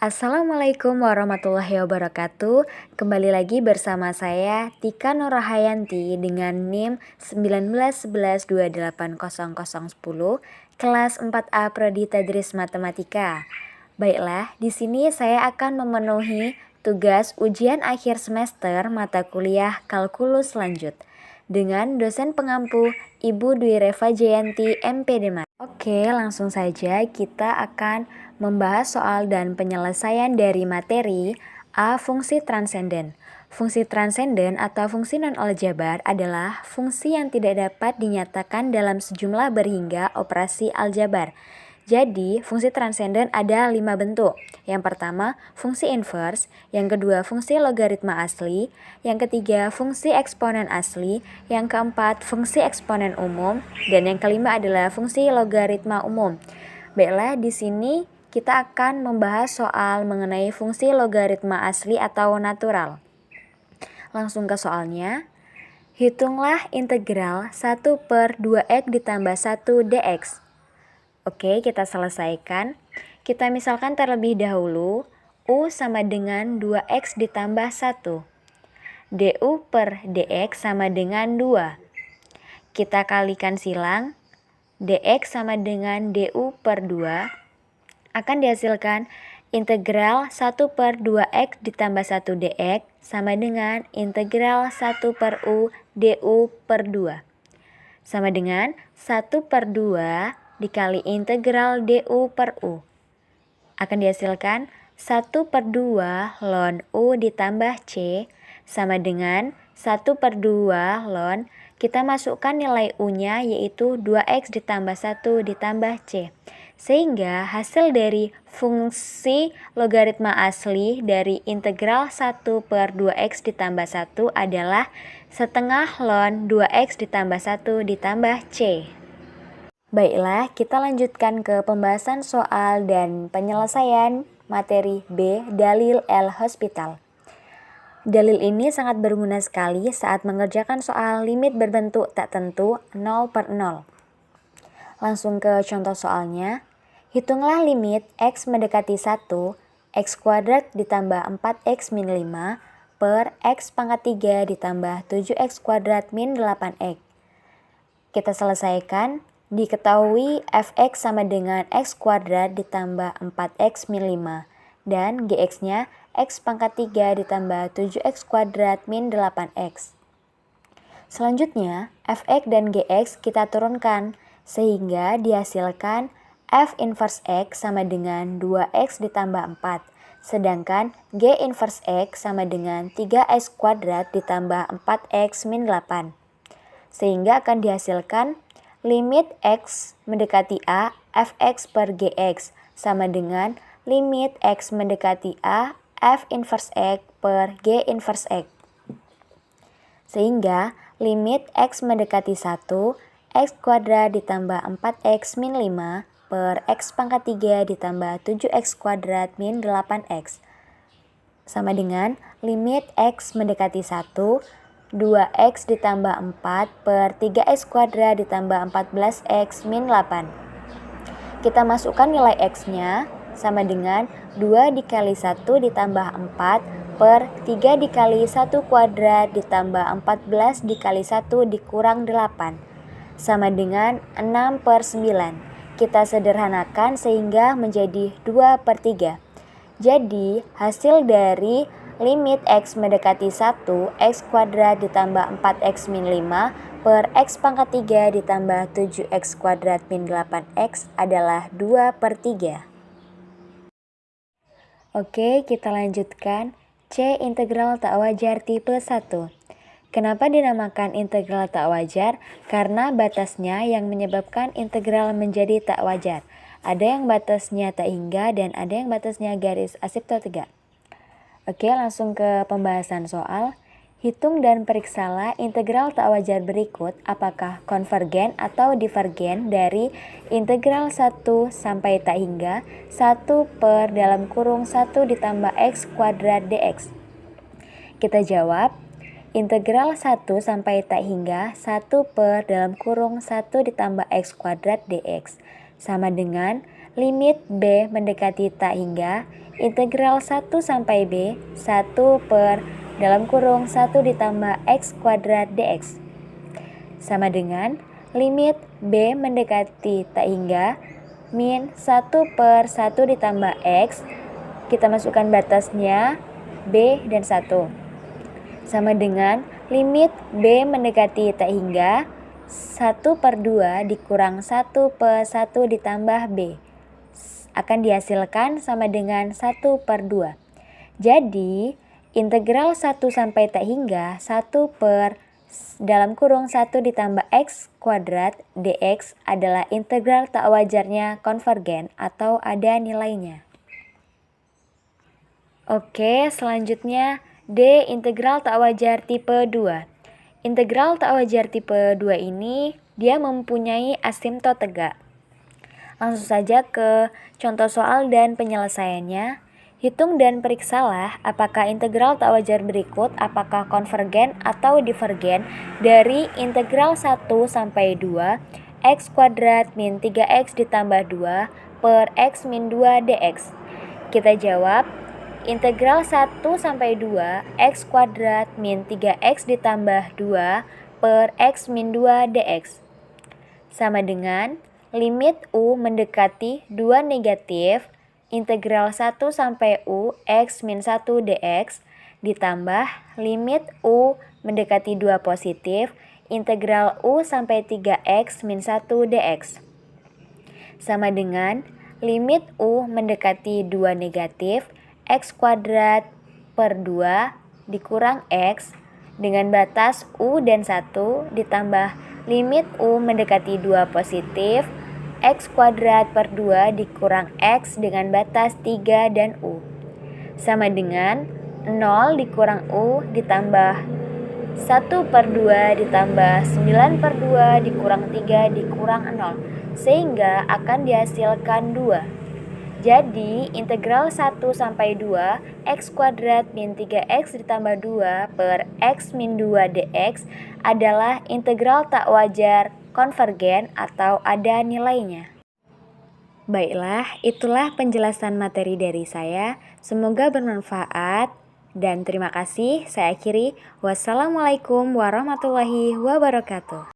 Assalamualaikum warahmatullahi wabarakatuh. Kembali lagi bersama saya Tika Nurahayanti dengan NIM 1911280010 kelas 4A Prodi Tadris Matematika. Baiklah, di sini saya akan memenuhi tugas ujian akhir semester mata kuliah Kalkulus Lanjut dengan dosen pengampu Ibu Dwi Reva Jayanti MPD. Oke, langsung saja kita akan membahas soal dan penyelesaian dari materi A. Fungsi transenden. Fungsi transenden atau fungsi non-aljabar adalah fungsi yang tidak dapat dinyatakan dalam sejumlah berhingga operasi aljabar. Jadi, fungsi transenden ada 5 bentuk. Yang pertama, fungsi inverse. Yang kedua, fungsi logaritma asli. Yang ketiga, fungsi eksponen asli. Yang keempat, fungsi eksponen umum. Dan yang kelima adalah fungsi logaritma umum. Baiklah, di sini kita akan membahas soal mengenai fungsi logaritma asli atau natural. Langsung ke soalnya. Hitunglah integral 1/2x ditambah 1 dx. Oke, kita selesaikan. Kita misalkan terlebih dahulu, U sama dengan 2x ditambah 1. du per dx sama dengan 2. Kita kalikan silang, dx sama dengan du per 2. Akan dihasilkan integral 1/2x ditambah 1 dx sama dengan integral 1/u du per 2. Sama dengan 1/2 dikali integral du per u. Akan dihasilkan 1/2 ln u ditambah c sama dengan 1/2 ln, kita masukkan nilai u-nya yaitu 2x ditambah 1 ditambah c. Sehingga hasil dari fungsi logaritma asli dari integral 1/2x ditambah 1 adalah setengah ln 2x ditambah 1 ditambah c. Baiklah, kita lanjutkan ke pembahasan soal dan penyelesaian materi B, dalil L-Hospital. Dalil ini sangat berguna sekali saat mengerjakan soal limit berbentuk tak tentu 0/0. Langsung ke contoh soalnya. Hitunglah limit x mendekati 1, x kuadrat ditambah 4x min 5 per x pangkat 3 ditambah 7x kuadrat min 8x. Kita selesaikan. Diketahui fx sama dengan x kuadrat ditambah 4x min 5 dan gx-nya x pangkat 3 ditambah 7x kuadrat min 8x. Selanjutnya, fx dan gx kita turunkan sehingga dihasilkan f inverse x sama dengan 2x ditambah 4, sedangkan g inverse x sama dengan 3x kuadrat ditambah 4x min 8. Sehingga akan dihasilkan limit x mendekati a fx per gx sama dengan limit x mendekati a f inverse x per g inverse x. Sehingga limit x mendekati 1, x kuadrat ditambah 4x min 5 per x pangkat 3 ditambah 7x kuadrat min 8x. Sama dengan limit x mendekati 1, 2x ditambah 4 per 3x kuadrat ditambah 14x min 8. Kita masukkan nilai x-nya sama dengan 2 dikali 1 ditambah 4 per 3 dikali 1 kuadrat ditambah 14 dikali 1 dikurang 8. Sama dengan 6/9. Kita sederhanakan sehingga menjadi 2/3. Jadi hasil dari limit x mendekati 1, x kuadrat ditambah 4x min 5 per x pangkat 3 ditambah 7x kuadrat min 8x adalah 2/3. Oke, kita lanjutkan. C. Integral tak wajar tipe 1. Kenapa dinamakan integral tak wajar? Karena batasnya yang menyebabkan integral menjadi tak wajar. Ada yang batasnya tak hingga dan ada yang batasnya garis asiptotika. Oke, langsung ke pembahasan soal. Hitung dan periksalah integral tak wajar berikut apakah konvergen atau divergen dari integral 1 sampai tak hingga 1 per dalam kurung 1 ditambah x kuadrat dx. Kita jawab, integral 1 sampai tak hingga 1 per dalam kurung 1 ditambah x kuadrat dx sama dengan limit B mendekati tak hingga integral 1 sampai B 1 per dalam kurung 1 ditambah X kuadrat dx sama dengan limit B mendekati tak hingga min 1 per 1 ditambah X, kita masukkan batasnya B dan 1, sama dengan limit B mendekati tak hingga 1 per 2 dikurang 1 per 1 ditambah B akan dihasilkan sama dengan 1 per 2. Jadi integral 1 sampai tak hingga 1 per dalam kurung 1 ditambah X kuadrat dx adalah integral tak wajarnya konvergen atau ada nilainya. Oke, selanjutnya D. Integral tak wajar tipe 2. Integral tak wajar tipe 2 ini dia mempunyai asimtot tegak. Langsung saja ke contoh soal dan penyelesaiannya. Hitung dan periksalah apakah integral tak wajar berikut apakah konvergen atau divergen dari integral 1 sampai 2 X kuadrat min 3X ditambah 2 per X min 2 dx. Kita jawab integral 1 sampai 2 X kuadrat min 3X ditambah 2 per X min 2 dx sama dengan limit U mendekati 2 negatif integral 1 sampai U X min 1 dx ditambah limit U mendekati 2 positif integral U sampai 3X min 1 dx sama dengan limit U mendekati 2 negatif X kuadrat per 2 dikurang X dengan batas U dan 1 ditambah limit U mendekati 2 positif X kuadrat per 2 dikurang X dengan batas 3 dan U sama dengan 0 dikurang U ditambah 1 per 2 ditambah 9 per 2 dikurang 3 dikurang 0 sehingga akan dihasilkan 2. Jadi integral 1 sampai 2 X kuadrat min 3X ditambah 2 per X min 2 dx adalah integral tak wajar konvergen atau ada nilainya. Baiklah, itulah penjelasan materi dari saya. Semoga bermanfaat dan terima kasih. Saya akhiri. Wassalamualaikum warahmatullahi wabarakatuh.